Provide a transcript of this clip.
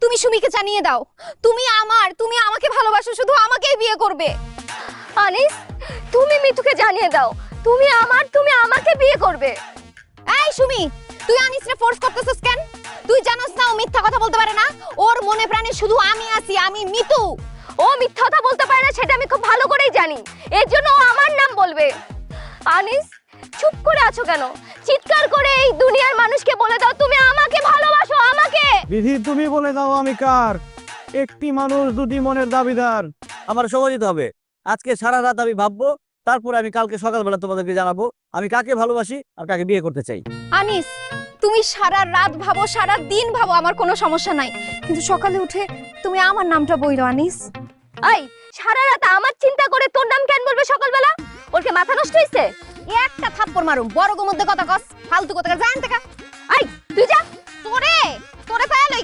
তুমি সুমিকে জানিয়ে দাও তুমি আমাকে ভালোবাসো, শুধু আমাকেই বিয়ে করবে। আনিস, তুমি মিতুকে জানিয়ে দাও তুমি আমাকে বিয়ে করবে। এই সুমি, তুই আনিসরে ফোর্স করতেছিস কেন? তুই জানোস না ও মিথ্যা কথা বলতে পারে না? ওর মনে প্রাণে শুধু আমি আছি, আমি মিতু। ও মিথ্যা কথা বলতে পারে না সেটা আমি খুব ভালো করেই জানি, এর জন্য ও আমার নাম বলবে। আনিস, চুপ করে আছো কেন? চিৎকার করে এই দুনিয়ার মানুষকে বলে দাও তুমি আমাকে ভালোবাসো, আমাকে। বিধি, তুমি বলে দাও আমি কার? একটি মানুষ দুটি মনের দাবিদার। আমার সময় দিতে হবে। আজকে সারা রাত আমি ভাববো, তারপরে আমি কালকে সকালবেলা তোমাদেরকে জানাবো আমি কাকে ভালোবাসি আর কাকে বিয়ে করতে চাই। আনিস, তুমি সারা রাত ভাবো, সারা দিন ভাবো, আমার কোনো সমস্যা নাই, কিন্তু সকালে উঠে তুমি আমার নামটা বইলো আনিস। এই, সারা রাত আমার চিন্তা করে তোর নাম কেন বলবে সকালবেলা? ওর কি মাথা নষ্ট হইছে? একটা থাপ্পড় মারুম, বড় গো মধ্যে কথা কস, ফালতু কথা জান থেকে। এই, তুই যা। তোরে পায়া লই।